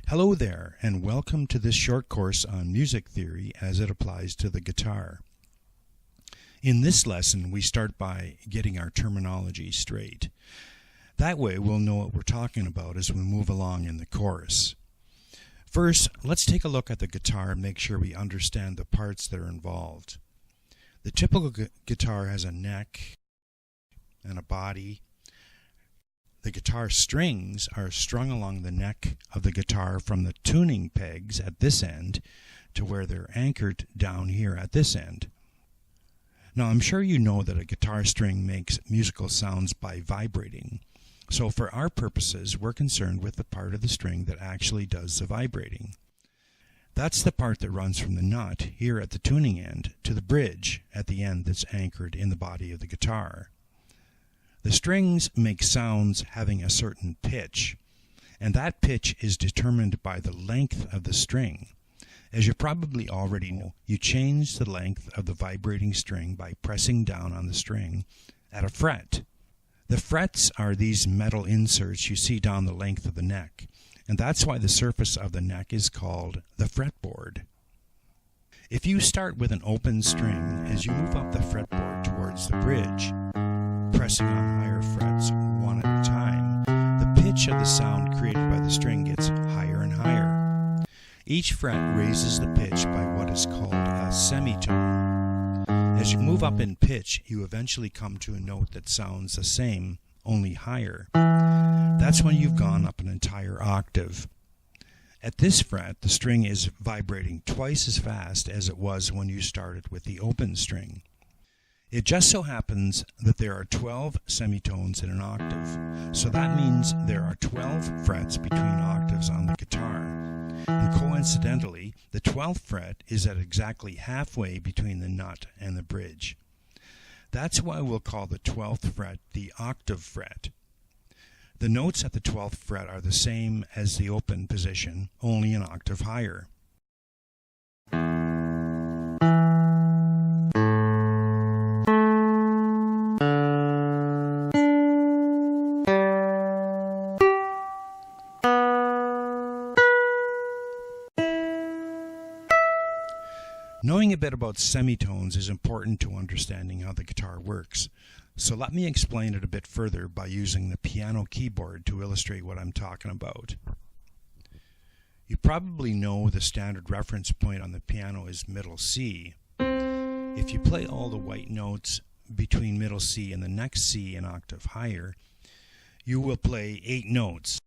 Hello there, and welcome to this short course on music theory as it applies to the guitar. In this lesson, we start by getting our terminology straight. That way, we'll know what we're talking about as we move along in the course. First, let's take a look at the guitar and make sure we understand the parts that are involved. The typical guitar has a neck and a body. The guitar strings are strung along the neck of the guitar from the tuning pegs at this end to where they're anchored down here at this end. Now, I'm sure you know that a guitar string makes musical sounds by vibrating. So for our purposes, we're concerned with the part of the string that actually does the vibrating. That's the part that runs from the nut here at the tuning end to the bridge at the end that's anchored in the body of the guitar. The strings make sounds having a certain pitch, and that pitch is determined by the length of the string. As you probably already know, you change the length of the vibrating string by pressing down on the string at a fret. The frets are these metal inserts you see down the length of the neck, and that's why the surface of the neck is called the fretboard. If you start with an open string, as you move up the fretboard towards the bridge, pressing on higher frets one at a time, the pitch of the sound created by the string gets higher and higher. Each fret raises the pitch by what is called a semitone. As you move up in pitch, you eventually come to a note that sounds the same, only higher. That's when you've gone up an entire octave. At this fret, the string is vibrating twice as fast as it was when you started with the open string. It just so happens that there are 12 semitones in an octave, so that means there are 12 frets between octaves on the guitar. And coincidentally, the 12th fret is at exactly halfway between the nut and the bridge. That's why we'll call the 12th fret the octave fret. The notes at the 12th fret are the same as the open position, only an octave higher. Knowing a bit about semitones is important to understanding how the guitar works, so let me explain it a bit further by using the piano keyboard to illustrate what I'm talking about. You probably know the standard reference point on the piano is middle C. If you play all the white notes between middle C and the next C an octave higher, you will play 8 notes.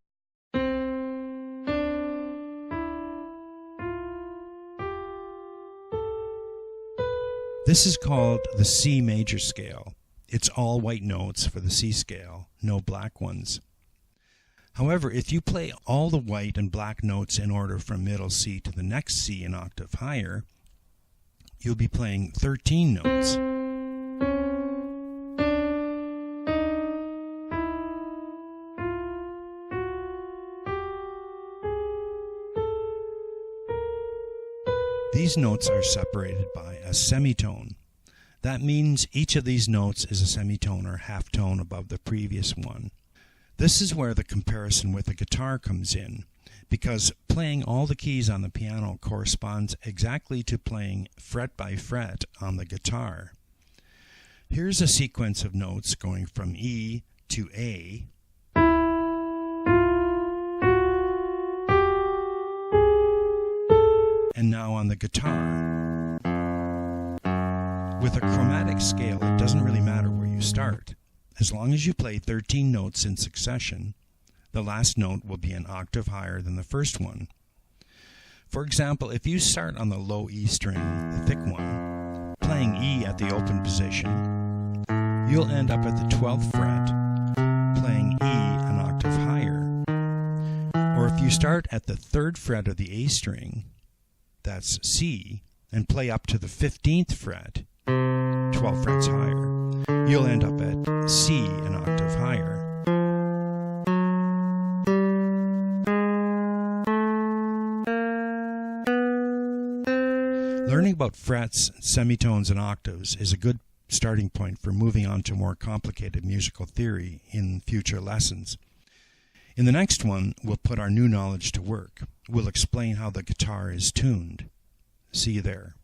This is called the C major scale. It's all white notes for the C scale, no black ones. However, if you play all the white and black notes in order from middle C to the next C an octave higher, you'll be playing 13 notes. These notes are separated by a semitone. That means each of these notes is a semitone or half tone above the previous one. This is where the comparison with the guitar comes in, because playing all the keys on the piano corresponds exactly to playing fret by fret on the guitar. Here's a sequence of notes going from E to A, and now on the guitar. With a chromatic scale, it doesn't really matter where you start. As long as you play 13 notes in succession, the last note will be an octave higher than the first one. For example, if you start on the low E string, the thick one, playing E at the open position, you'll end up at the 12th fret, playing E an octave higher. Or if you start at the 3rd fret of the A string, that's C, and play up to the 15th fret, 12 frets higher, you'll end up at C an octave higher. Learning about frets, semitones, and octaves is a good starting point for moving on to more complicated musical theory in future lessons. In the next one, we'll put our new knowledge to work. We'll explain how the guitar is tuned. See you there.